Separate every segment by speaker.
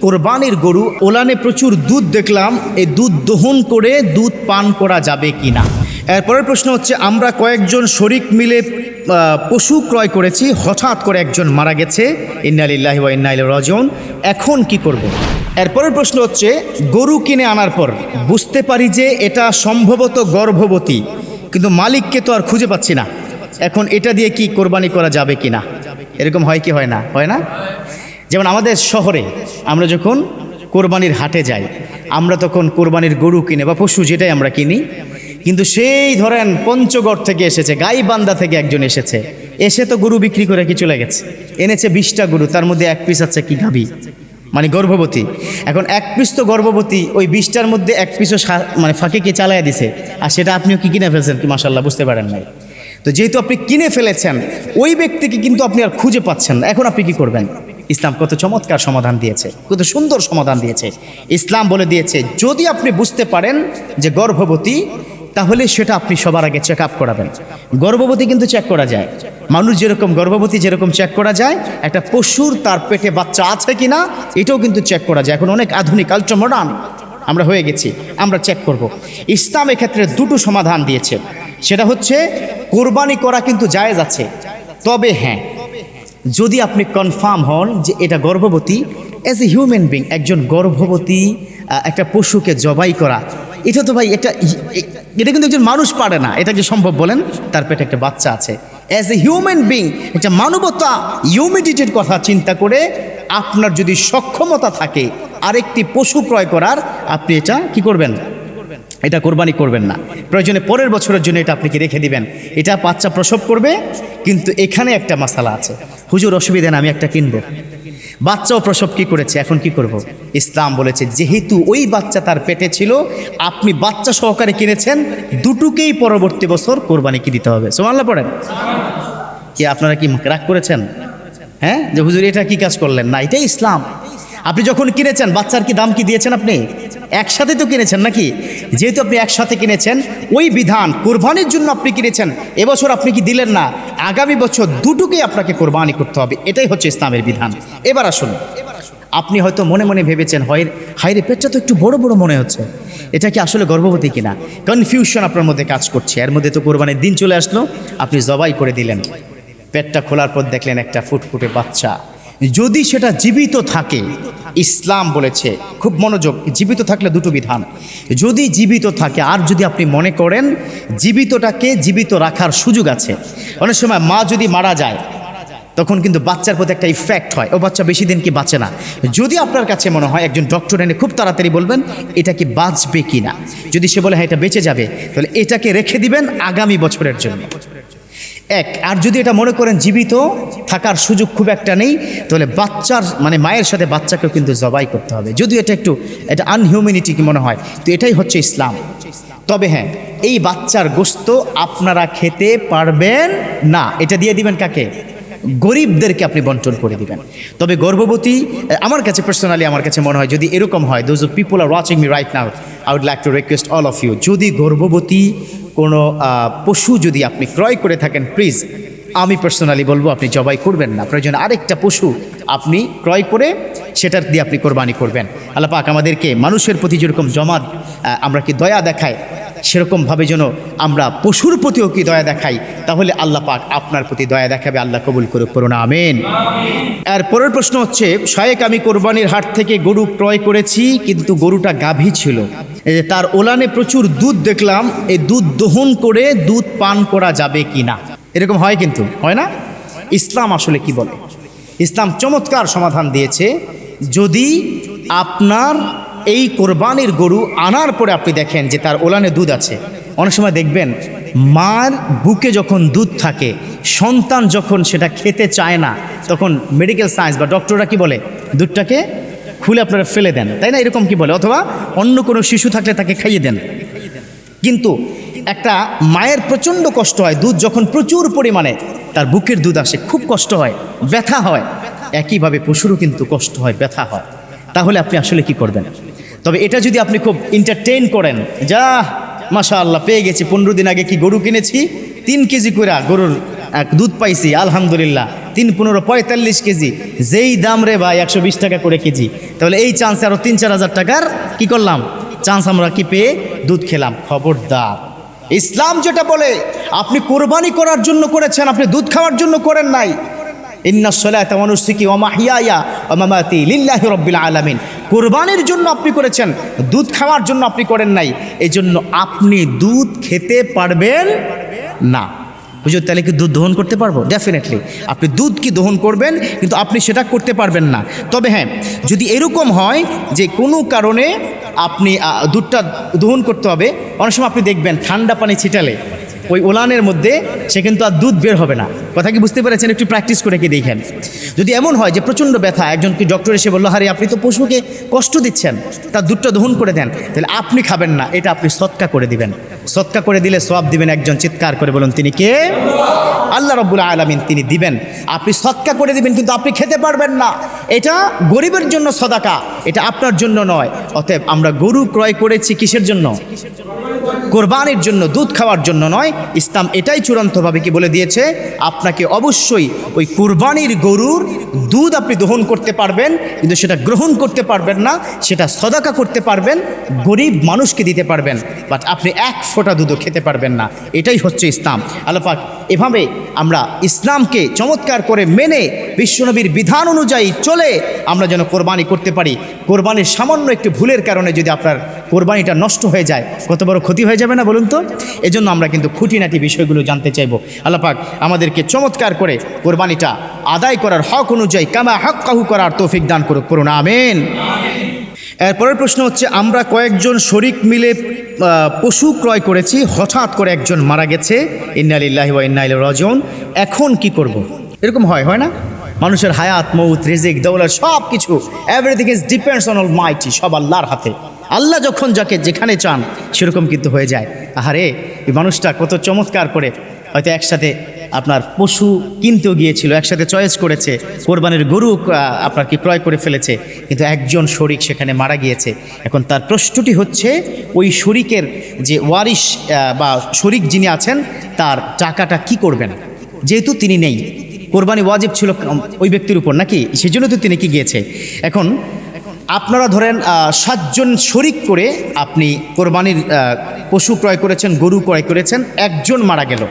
Speaker 1: কোরবানির গরু ওলানে প্রচুর দুধ দেখলাম, এই দুধ দহন করে দুধ পান করা যাবে কি না। এরপরের প্রশ্ন হচ্ছে, আমরা কয়েকজন শরিক মিলে পশু ক্রয় করেছি, হঠাৎ করে একজন মারা গেছে, ইন্না লিল্লাহি ওয়া ইন্না ইলাইহি রাজিউন, এখন কি করব। এরপরের প্রশ্ন হচ্ছে, গরু কিনে আনার পর বুঝতে পারি যে এটা সম্ভবত গর্ভবতী, কিন্তু মালিককে তো আর খুঁজে পাচ্ছি না, এখন এটা দিয়ে কি কোরবানি করা যাবে কি না। এরকম হয় কি হয় না? হয় না? যেমন আমাদের শহরে আমরা যখন কোরবানির হাটে যাই, আমরা তখন কোরবানির গরু কিনে বা পশু যেটাই আমরা কিনি, কিন্তু সেই ধরেন পঞ্চগড় থেকে এসেছে, গাইবান্ধা থেকে একজন এসেছে, এসে তো গরু বিক্রি করে কি চলে গেছে, এনেছে 20টা গরু, তার মধ্যে এক পিস আছে কি গাভী, মানে গর্ভবতী। এখন এক পিস তো গর্ভবতী, ওই 20টার মধ্যে এক পিসও মানে ফাঁকে কি চালাইয়া দিছে, আর সেটা আপনিও কি কিনে ফেলছেন কি, মাশাআল্লাহ বুঝতে পারেন নাই। তো যেহেতু আপনি কিনে ফেলেছেন, ওই ব্যক্তিকে কিন্তু আপনি আর খুঁজে পাচ্ছেন না, এখন আপনি কি করবেন? ইসলাম কত চমৎকার সমাধান দিয়েছে, কত সুন্দর সমাধান দিয়েছে। ইসলাম বলে দিয়েছে, যদি আপনি বুঝতে পারেন যে গর্ভবতী, তাহলে সেটা আপনি সবার আগে চেক আপ করাবেন। গর্ভবতী কিন্তু চেক করা যায়, মানুষ যেরকম গর্ভবতী যেরকম চেক করা যায়, একটা পশুর তার পেটে বাচ্চা আছে কিনা এটাও কিন্তু চেক করা যায়। এখন অনেক আধুনিক আল্ট্রা মডার্ন আমরা হয়ে গেছি, আমরা চেক করব। ইসলাম এক্ষেত্রে দুটো সমাধান দিয়েছে, সেটা হচ্ছে কোরবানি করা কিন্তু জায়েজ আছে, তবে হ্যাঁ, যদি আপনি কনফার্ম হন যে এটা গর্ভবতী, অ্যাজ এ হিউম্যান বিং একজন গর্ভবতী একটা পশুকে জবাই করা, এটা তো ভাই এটা কিন্তু একজন মানুষ পারে না, এটা কি সম্ভব বলেন? তার পেটে একটা বাচ্চা আছে, অ্যাজ এ হিউম্যান বিং একটা মানবতা হিউম্যানিটির কথা চিন্তা করে আপনার যদি সক্ষমতা থাকে আরেকটি পশু ক্রয় করার, আপনি এটা কি করবেন? এটা কোরবানি করবেন না, প্রয়োজনে পরের বছরের জন্য এটা আপনি কি রেখে দিবেন, এটা বাচ্চা প্রসব করবে। কিন্তু এখানে একটা মাসালা আছে, হুজুর অসুবিধা না, আমি একটা কিনবো, বাচ্চাও প্রসব কি করেছে, এখন কি করব। ইসলাম বলেছে, যেহেতু ওই বাচ্চা তার পেটে ছিল, আপনি বাচ্চা সহকারে কিনেছেন, দুটোকেই পরবর্তী বছর কোরবানি কি দিতে হবে। সুবহানাল্লাহ পড়েন। কি আপনারা কি রাগ করেছেন? হ্যাঁ, যে হুজুর এটা কি কাজ করলেন? না, এটাই ইসলাম। আপনি যখন কিনেছেন, বাচ্চার কি দাম কি দিয়েছেন? আপনি একসাথে তো কিনেছেন নাকি? যেহেতু আপনি একসাথে কিনেছেন, ওই বিধান কোরবানির জন্য আপনি কিনেছেন, এবছর আপনি কি দিলেন না, আগামী বছর দুটোকেই আপনাকে কোরবানি করতে হবে, এটাই হচ্ছে ইসলামের বিধান। এবার আসুন, আপনি হয়তো মনে মনে ভেবেছেন, হায়রে পেটটা তো একটু বড় বড় মনে হচ্ছে, এটা কি আসলে গর্ভবতী কিনা, কনফিউশন আপনার মধ্যে কাজ করছে। এর মধ্যে তো কোরবানির দিন চলে আসলো, আপনি জবাই করে দিলেন, পেটটা খোলার পর দেখলেন একটা ফুটফুটে বাচ্চা। যদি সেটা জীবিত থাকে, ইসলাম বলেছে, খুব মনোযোগ, জীবিত থাকলে দুটো বিধান। যদি জীবিত থাকে, আর যদি আপনি মনে করেন জীবিতটাকে জীবিত রাখার সুযোগ আছে, অনেক সময় মা যদি মারা যায় তখন কিন্তু বাচ্চার প্রতি একটা ইফেক্ট হয়, ও বাচ্চা বেশি দিন কি বাঁচে না। যদি আপনার কাছে মনে হয়, একজন ডক্টর এনে খুব তাড়াতাড়ি বলবেন এটা কি বাঁচবে কি না, যদি সে বলে হ্যাঁ এটা বেঁচে যাবে, তাহলে এটাকে রেখে দিবেন আগামী বছরের জন্য। এক, আর যদি এটা মনে করেন জীবিত থাকার সুযোগ খুব একটা নেই, তাহলে বাচ্চার মানে মায়ের সাথে বাচ্চাকেও কিন্তু জবাই করতে হবে, যদিও এটা আনহিউম্যানিটি কি মনে হয়, তো এটাই হচ্ছে ইসলাম। তবে হ্যাঁ, এই বাচ্চার গোশত আপনারা খেতে পারবেন না, এটা দিয়ে দিবেন কাকে? গরিবদেরকে আপনি বন্টন করে দিবেন। তবে গর্ভবতী, আমার কাছে পার্সোনালি আমার কাছে মনে হয়, যদি এরকম হয়, those people are watching me right now, I would like to request all of you, যদি গর্ভবতী কোনো পশু যদি আপনি ক্রয় করে থাকেন, প্লিজ আমি পার্সোনালি বলবো আপনি জবাই করবেন না, প্রয়োজন আরেকটা পশু আপনি ক্রয় করে সেটার দিয়ে আপনি কোরবানি করবেন। আল্লাহ পাক আমাদেরকে মানুষের প্রতি যেরকম আমরা কি দয়া দেখায়, সেরকমভাবে যেন আমরা পশুর প্রতিও কি দয়া দেখাই, তাহলে আল্লাহ পাক আপনার প্রতি দয়া দেখাবে। আল্লাহ কবুল করুন, আমিন। এর পরের প্রশ্ন হচ্ছে, শায়েক আমি কোরবানির হাট থেকে গরু ক্রয় করেছি, কিন্তু গরুটা গাভী ছিল, তার ওলানে প্রচুর দুধ দেখলাম, এই দুধ দহন করে দুধ পান করা যাবে কি না। এরকম হয়, কিন্তু হয় না। ইসলাম আসলে কি বলে? ইসলাম চমৎকার সমাধান দিয়েছে। যদি আপনার এই কোরবানির গরু আনার পরে আপনি দেখেন যে তার ওলানে দুধ আছে, অনেক সময় দেখবেন মার বুকে যখন দুধ থাকে, সন্তান যখন সেটা খেতে চায় না, তখন মেডিকেল সায়েন্স বা ডক্টররা কি বলে, দুধটাকে খুলে আপনারা ফেলে দেন, তাই না? এরকম কি বলে, অথবা অন্য কোনো শিশু থাকলে তাকে খাইয়ে দেন। কিন্তু একটা মায়ের প্রচণ্ড কষ্ট হয়, দুধ যখন প্রচুর পরিমাণে তার বুকের দুধ আসে, খুব কষ্ট হয়, ব্যথা হয়। একইভাবে পশুরও কিন্তু কষ্ট হয়, ব্যথা হয়। তাহলে আপনি আসলে কি করবেন? তবে এটা যদি আপনি খুব এন্টারটেইন করেন, যা মাশাআল্লাহ পেয়ে গেছি, 15 দিন আগে কি গরু কিনেছি, 3 কেজি করে গরুর দুধ পাইছি, আলহামদুলিল্লাহ, 3-15 45 কেজি, যেই দাম রে ভাই 120 টাকা করে কেজি। তাহলে এই চান্সে আরও 3-4 হাজার টাকার কি করলাম, চান্স আমরা কি পেয়ে দুধ খেলাম। খবরদার, ইসলাম যেটা বলে আপনি কোরবানি করার জন্য করেছেন, আপনি দুধ খাওয়ার জন্য করেন নাই। ইন্নাস সালাতা ওয়া নুসুকি ওয়া মাহইয়ায়া ওয়া মামাতি লিল্লাহি রাব্বিল আলামিন। কোরবানির জন্য আপনি করেছেন, দুধ খাওয়ার জন্য আপনি করেন নাই। এজন্য আপনি দুধ খেতে পারবেন না। হুজুর, তাহলে কি দুধ দহন করতে পারবো? ডেফিনেটলি আপনি দুধ কি দহন করবেন, কিন্তু আপনি সেটা করতে পারবেন না। তবে হ্যাঁ, যদি এরকম হয় যে কোনো কারণে আপনি দুধটা দহন করতে হবে, অনেক সময় আপনি দেখবেন ঠান্ডা পানি ছিটালে ওই ওলানের মধ্যে সে কিন্তু আর দুধ বের হবে না। কথা কি বুঝতে পেরেছেন? একটু প্র্যাকটিস করে কি দেখেন। যদি এমন হয় যে প্রচণ্ড ব্যথা, একজনকে ডক্টর এসে বললো, আরে আপনি তো পশুকে কষ্ট দিচ্ছেন, তার দুধটা দহন করে দেন, তাহলে আপনি খাবেন না, এটা আপনি সদকা করে দিবেন। সদকা করে দিলে সওয়াব দিবেন। একজন চিৎকার করে বলুন, তিনি কে? আল্লাহ রাব্বুল আলামিন, তিনি দিবেন। আপনি সদকা করে দিবেন, কিন্তু আপনি খেতে পারবেন না। এটা গরিবের জন্য সদাকা, এটা আপনার জন্য নয়। অতএব আমরা গরু ক্রয় করেছি কিসের জন্য? কোরবানির জন্য, দুধ খাওয়ার জন্য নয়। ইসলাম এটাই চূড়ান্তভাবে কি বলে দিয়েছে, আপনাকে অবশ্যই ওই কোরবানির গরুর দুধ আপনি দহন করতে পারবেন, কিন্তু সেটা গ্রহণ করতে পারবেন না, সেটা সদাকা করতে পারবেন, গরিব মানুষকে দিতে পারবেন, বাট আপনি এক ফোঁটা দুধও খেতে পারবেন না। এটাই হচ্ছে ইসলাম। আল্লাহ পাক এভাবে আমরা ইসলামকে চমৎকার করে মেনে বিশ্বনবীর বিধান অনুযায়ী চলে আমরা যেন কোরবানি করতে পারি। কোরবানির সামান্য একটু ভুলের কারণে যদি আপনার কোরবানিটা নষ্ট হয়ে যায়, কত বড় ক্ষতি হয়ে যাবে না বলুন তো? এজন্য আমরা কিন্তু খুঁটিনাটি বিষয়গুলো জানতে চাইব। আল্লাহ পাক আমাদেরকে চমৎকার করে কোরবানিটা আদায় করার হক অনুযায়ী কামা হাক্কাহু করার তৌফিক দান করুক, করুন আমিন। এরপরের প্রশ্ন হচ্ছে, আমরা কয়েকজন শরিক মিলে পশু ক্রয় করেছি, হঠাৎ করে একজন মারা গেছে, ইন্না লিল্লাহি ওয়া ইন্না ইলাইহি রাজিউন, এখন কি করব? এরকম হয় না? মানুষের হায়াত, মৌত, রিজিক, দৌলত সব কিছু, everything is depends on Almighty, সব আল্লাহর হাতে। আল্লাহ যখন যাকে যেখানে চান সেরকম কিন্তু হয়ে যায়। আহারে, এই মানুষটা কত চমৎকার করে হয়তো একসাথে আপনার পশু কিনতেও গিয়েছিল, একসাথে চয়েস করেছে, কোরবানির গরু আপনার কি ক্রয় করে ফেলেছে, কিন্তু একজন শরিক সেখানে মারা গিয়েছে। এখন তার প্রশ্নটি হচ্ছে, ওই শরিকের যে ওয়ারিশ বা শরিক যিনি আছেন, তার টাকাটা কি করবেন? যেহেতু তিনি নেই, কোরবানি ওয়াজিব ছিল ওই ব্যক্তির উপর নাকি, সেজন্য তো তিনি কি গিয়েছে। এখন আপনারা ধরেন 7 জন শরিক করে আপনি কোরবানির পশু ক্রয় করেছেন, গরু ক্রয় করেছেন, একজন মারা গেল।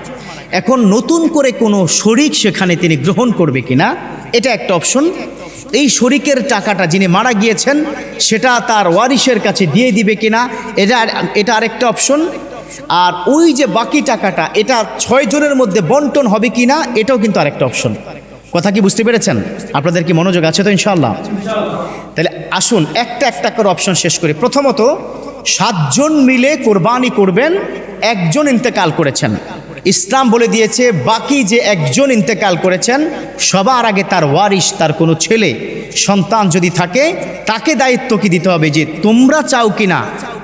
Speaker 1: এখন নতুন করে কোনো শরিক সেখানে তিনি গ্রহণ করবে কিনা, এটা একটা অপশন। এই টাকাটা যিনি মারা গিয়েছেন সেটা তার ওয়ারিশের কাছে দিয়ে দিবে কিনা, এটা আরেকটা অপশন। আর ওই যে বাকি টাকাটা, এটা 6 জনের মধ্যে বন্টন হবে কিনা, এটাও কিন্তু আরেকটা অপশন। কথা কি বুঝতে পেরেছেন? আপনাদের কি মনোযোগ আছে তো ইনশাআল্লাহ? তাহলে আসুন একটা একটা করে অপশন শেষ করি। প্রথমত, 7 জন মিলে কোরবানি করবেন, একজন ইন্তেকাল করেছেন। ইসলাম বলে দিয়েছে বাকি যে একজন ইন্তেকাল করেছেন সবার আগে তার ওয়ারিশ, তার কোনো ছেলে সন্তান যদি থাকে, তাকে দায়িত্ব কি দিতে হবে যে তোমরা চাও কিনা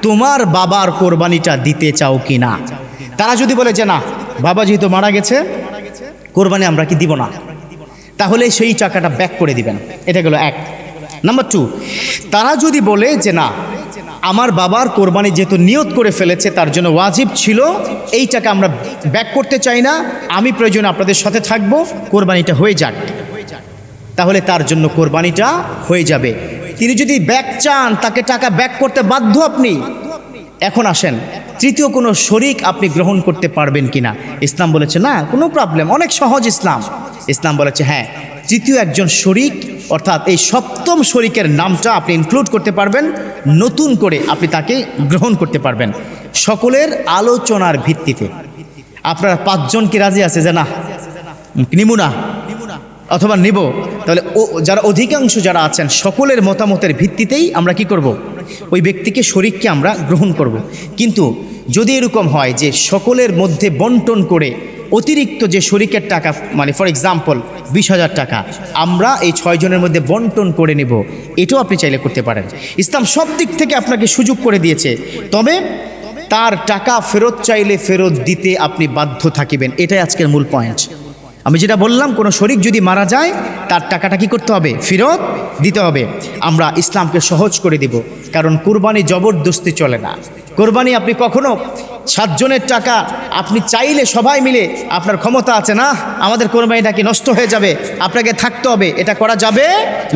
Speaker 1: তোমার বাবার কোরবানিটা দিতে চাও কিনা। তারা যদি বলে যে না, বাবা যেহেতু মারা গেছে, কোরবানি আমরা কি দিব না, তাহলে সেই টাকাটা ব্যাক করে দিবেন। এটা গেল 1। নাম্বার 2, তারা যদি বলে যে না, আমার বাবার কোরবানি যেহেতু নিয়ত করে ফেলেছে, তার জন্য ওয়াজিব ছিল, এই টাকা আমরা ব্যাক করতে চাই না, আমি প্রয়োজনে আপনাদের সাথে থাকবো, কোরবানিটা হয়ে যাক, তাহলে তার জন্য কোরবানিটা হয়ে যাবে। তিনি যদি ব্যাক চান, তাকে টাকা ব্যাক করতে বাধ্য আপনি। এখন আসেন, তৃতীয় কোনো শরিক আপনি গ্রহণ করতে পারবেন কিনা। ইসলাম বলেছে না, কোনো প্রবলেম, অনেক সহজ। ইসলাম বলেছে হ্যাঁ, তৃতীয় একজন শরিক, অর্থাৎ এই 7ম শরিকের নামটা আপনি ইনক্লুড করতে পারবেন, নতুন করে আপনি তাকে গ্রহণ করতে পারবেন। সকলের আলোচনার ভিত্তিতে আপনারা 5 জন কি রাজি আছে যে না নিব না অথবা নিব, তাহলে যারা অধিকাংশ যারা আছেন সকলের মতামতের ভিত্তিতেই আমরা কি করব, ওই ব্যক্তিকে শরিককে আমরা গ্রহণ করব। কিন্তু যদি এরকম হয় যে সকলের মধ্যে বন্টন করে অতিরিক্ত যে শরিকের টাকা, মানে ফর এক্সাম্পল 20,000 টাকা আমরা এই 6 জনের মধ্যে বন্টন করে নেব, এটাও আপনি চাইলে করতে পারেন। ইসলাম সব দিক থেকে আপনাকে সুযোগ করে দিয়েছে, তবে তার টাকা ফেরত চাইলে ফেরত দিতে আপনি বাধ্য থাকিবেন। এটাই আজকের মূল পয়েন্ট। আমি যেটা বললাম, কোনো শরিক যদি মারা যায় তার টাকাটা কি করতে হবে? ফেরত দিতে হবে। আমরা ইসলামকে সহজ করে দিব, কারণ কুরবানি জবরদস্তি চলে না। কোরবানি আপনি কখনো 7 জনের টাকা আপনি চাইলে সবাই মিলে, আপনার ক্ষমতা আছে না, আমাদের কোরবানিটা কি নষ্ট হয়ে যাবে, আপনাকে থাকতে হবে, এটা করা যাবে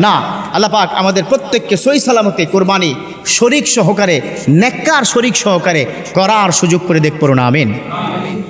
Speaker 1: না। আল্লাহ পাক আমাদের প্রত্যেককে সহি সালামতে কোরবানি শরিক সহকারে, নেককার শরিক সহকারে করার সুযোগ করে দেখ, পড়ুন আমিন।